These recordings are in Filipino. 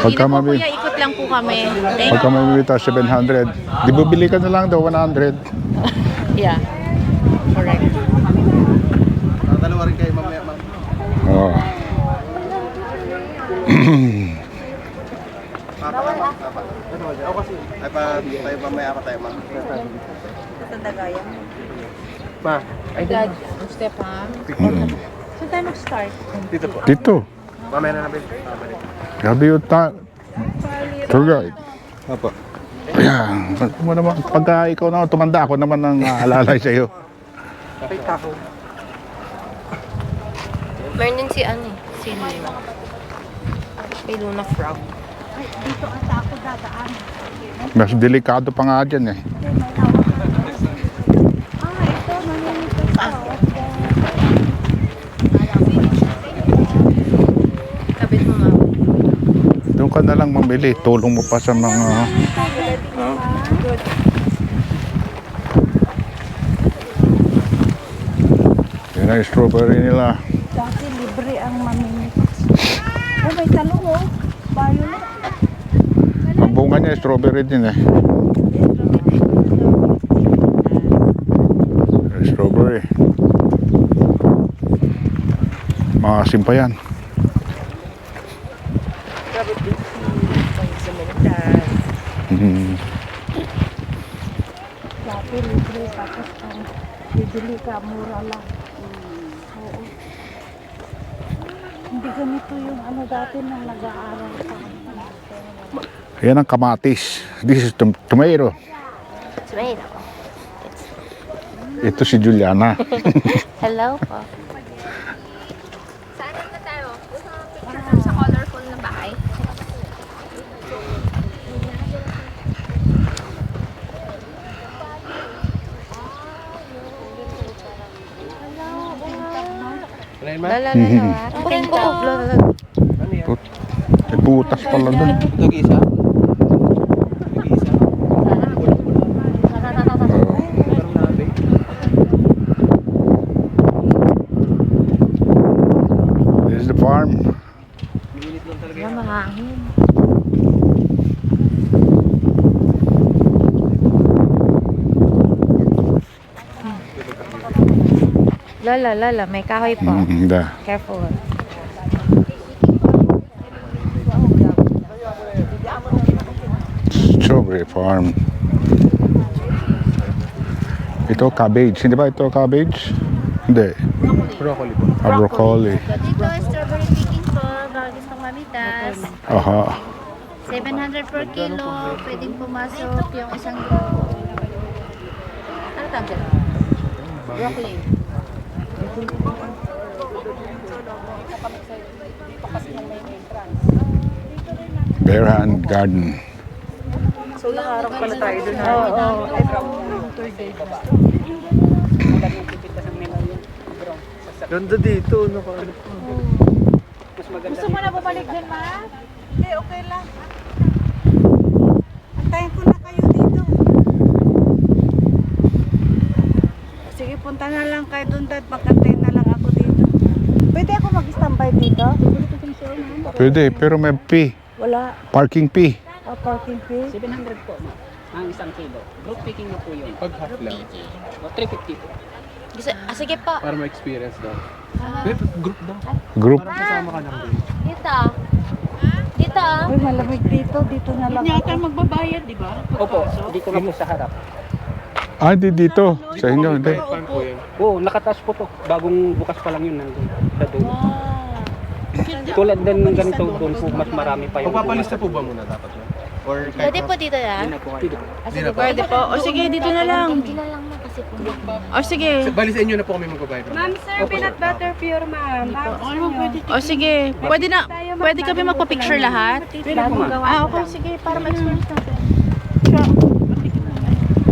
Pagka Sige na po mami- kuya, ikot lang po kami. Thank Pagka may bibita 700, di bibili ka na lang daw 100. Yeah. Correct. Dalawa rin kayo mamaya, ma'am. Oo. Ako kasi. Ay pa, tayo mamaya pa tayo, ma'am. Sa Dagayan. Ma, God, step ha. Saan tayo mag-start? dito po. Dito. Mamaya na namin. Grabe yung tour guide. Opo. Ayan. Mo naman, pagka ikaw na tumanda, ako naman ang aalalay sa iyo. Okay, tako. Meron din si ano eh. Si Luna. May Luna Frog. Mas delikado pa nga dyan eh. Kabit mo nga. Doon ka na lang mamili. Tulong mo pa sa mga... Yan ang strawberry nila. Dati libre ang mamimit. Oh, may talong oh. Violet. Ang bunga niya, strawberry din eh. Strawberry. Maasim pa yan. Dati libre. Tapos bibili ka, mura lang. Oo. Hindi ganito yung ano dati nang nag-aaral pa. Yan ang kamatis. This is tomato. Tomato. Ito si Juliana. Hello po. Saan na tayo? Sa colorful na bahay. Lala, lala. Thank you. Lala. May butas pala doon. Ito isa. Isa. This is the farm. Wala, mahangin. Lala, lala. May kahoy po. Da. Careful. Strawberry farm. Ito cabbage. Hindi ba ito cabbage? Hindi. Broccoli po. Broccoli. Dito, strawberry picking po. Baka gustong mamitas. Aha. 700 per kilo. Pwedeng pumasok yung isang grupo. Ano tawag dyan? Broccoli. Bare Hand Garden. So, nakaharap pala tayo doon. Ganda dito, no? Gusto mo na bumalik din, ma? Hindi, okay lang. Antayin ko na kayo dito. Sige, punta na lang kayo doon, dad. Magkantay na lang ako dito. Pwede ako mag-standby dito? Pwede, pero may fee. Wala. Parking fee. Parking fee. 700 po, ma'am. Ang isang kilo. Group picking na po yun. Pag half lang. O, 350 po. Sige pa. Para ma-experience daw. Group daw. Group. Para kasama ka lang din. Dito. Dito. Uy, malamig dito. Dito na lang ako. magbabayad, di ba? Opo, dito na po sa harap. Ah, hindi dito. Sa inyo, hindi. Pan po yun. Oo, nakataas po to. Bagong bukas pa lang yun nandun. Sa doon. Tulad din ng ganito doon po, mas marami pa yung Magpapalista po ba muna dapat yun? Or kahit Pwede po dito yan. Dito. Sige, pwede po. O sige, dito na lang. lang mo kasi po. O sige. Bali sa inyo na po kami magbabayad. Ma'am, sir, peanut butter pure, ma'am. O sige. Pwede na. Pwede kami magpa-picture lahat. Pwede po, ma'am. Okay, sige. Para ma-experience natin.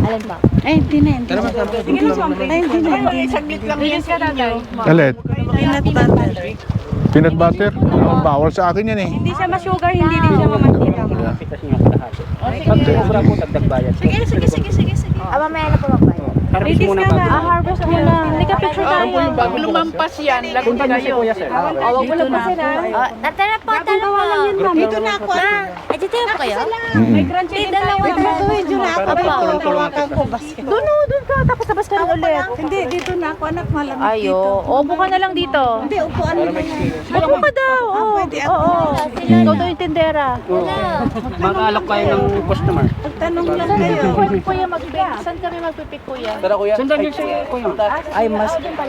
Alin ba? Ay, hindi na, hindi Tara na. masama. Ay, hindi na, hindi na. Saglit lang yan sa inyo. Alit. Peanut butter. Peanut butter. Ah, bawal sa akin yan eh. Hindi siya ma-sugar, hindi din siya mamantika. Pitas niyo ako lahat. Pag sobra po, dagdag bayad. Sige. Ah, mamaya na po magbayad. Harvest muna ka na. bago. Harvest mo na. Hindi ka picture tayo. Pag lumampas yan, lagot Punta niyo si kayo. Kuya Sir. Wag mo lang pa sila. Tara po, tara po. Dito na ako. Ay, dito na po kayo? May grandchildren tayo. Wait, video na ako. Hawakan ko basket. Doon ka. Tapos sabas ka rin ulit. Hindi, dito na ako. Anak, malamig Ayo. dito. Upo ka na lang dito. Hindi, upuan mo na yan. Upo ka daw. Pwede ako. Oo. Ikaw daw yung tindera. Mag-alok kayo ng customer. Magtanong lang kayo. Pwede kuya mag-pick. Saan kami mag-pick kuya? Sundan niyo si Kuya. Ay,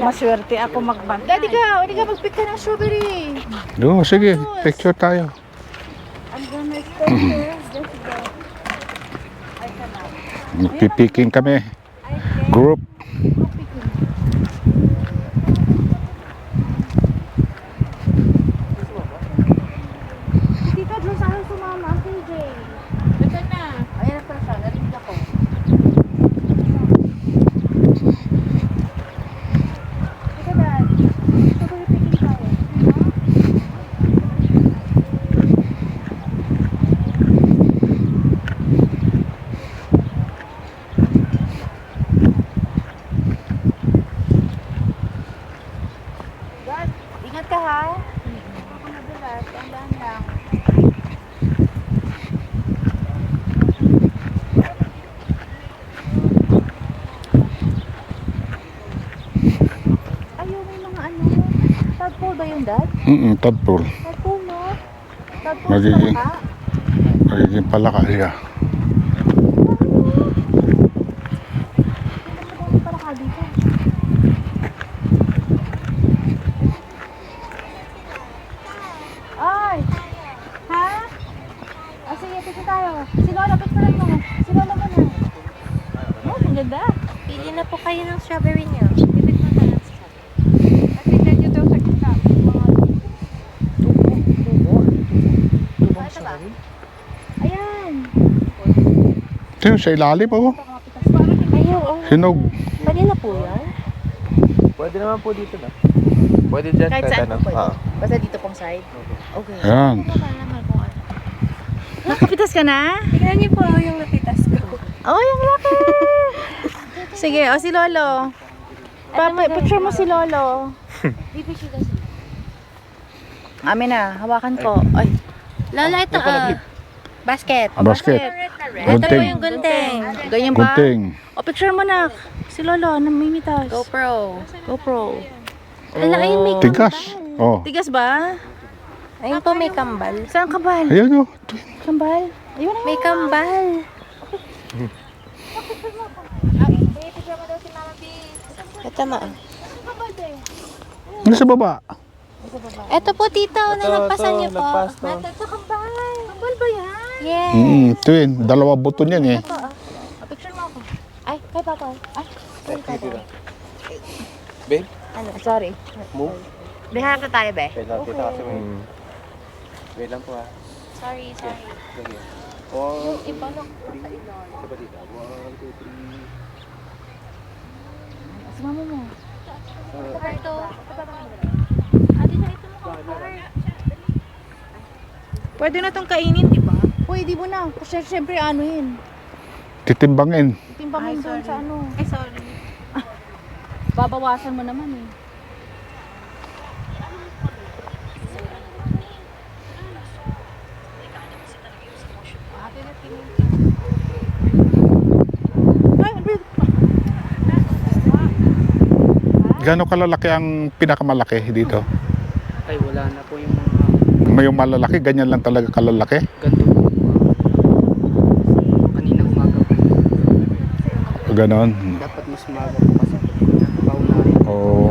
maswerte ako magbantay. Daddy ka, hindi ka mag-pick ka ng strawberry. Oo, sige, picture tayo. I'm gonna stay here. Just go. Magpipiking kami. Group. Tita, doon sa akin sumama. TJ. Ito na. Ayan na siya. Narinig ako. Ito, Dad. Ito ko yung picking tayo. Dad, ingat ka ha. Baka madulas. Tandaan lang. Ayaw, may mga ano. Tadpole ba yun, Dad? Tadpole. Tadpole, no? Tadpole Magiging- sa Magiging palaka siya. para ka dito. Ay! Ha? Ah, sige, picture tayo. Si Lola, picture mo. Si Lola mo na. Oh, ang ganda. Pili na po kayo ng strawberry niyo. Ipit mo na. At tignan nyo daw sa kita. Ito ba? Ayan. Ito yung sa ilalim po. Ayaw, oh. Hinog. Kanina po yan. Pwede naman po dito na. Pwede dyan Kahit saan po pwede. Ah. Basta dito pong side. Okay. Ayan. Nakapitas ka na? Tingnan niyo po yung napitas ko. Oh, yung laki! Sige, o si Lolo. Picture mo si Lolo. Amin na, hawakan ko. Ay, Lola, ito basket. Basket. Ito po Gunting. yung gunting. ganyan ba? Gunting. O, picture mo na. Si Lolo, namimitas. GoPro. GoPro. Ala, ayun may Tigas. Oh. Tigas ba? Ayun po may kambal. Saan kambal? Ayan o. Kambal? Ayun na. May kambal. Ito ma. Ano sa baba? Ito po tito, nalagpasan niyo po. Ito kambal. Kambal ba yan? Yes. Ito yun. Dalawa buto niyan eh. Ito ah. O, picture mo ako. Ay, kay papa. Ay, Babe? ano, sorry. Move? Biharap na tayo, be. Wait lang, kita kasi may... Wait lang po ah. Sorry. Sige. 1, Iba na. Isa ba dito? 1, 2, 3. Sumama mo. Ito. Adi na ito mo Pwede na tong kainin, di ba? Pwede mo na. Kasi syempre ano yun. Titimbangin. Timbangin doon sa ano. Ay, sorry. Babawasan mo naman eh. Gano'ng kalalaki ang pinakamalaki dito? Ay, wala na po yung mga May yung malalaki, ganyan lang talaga kalalaki. ganito po. Kaninang umaga po. Ganon. Dapat mas umaga po kasi paunahin. Oo.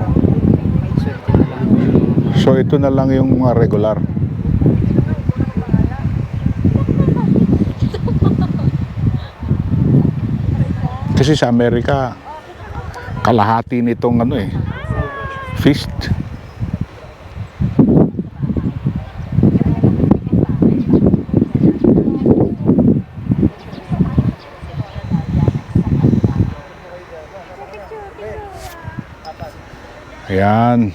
Swerte na lang po yung mga So ito na lang yung mga regular. Kasi sa Amerika, kalahati nitong ano eh, feast. Ayan.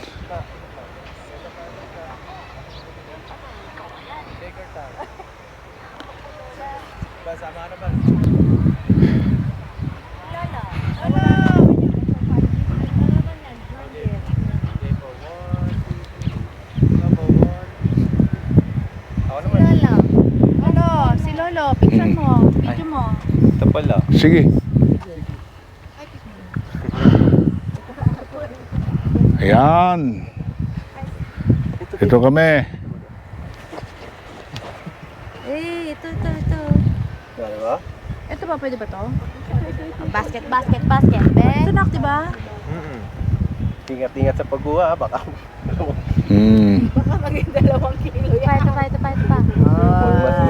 Lolo, picture mo. Video mo. Ito pala. Sige. Ayan. Ito kami. Eh, ito. Di ba? Ito ba, pwede ba to? Basket, be. Ito na, di ba? Ingat-ingat sa pagkuha, baka. Hmm. Baka maging 2 kilo yan. Pa.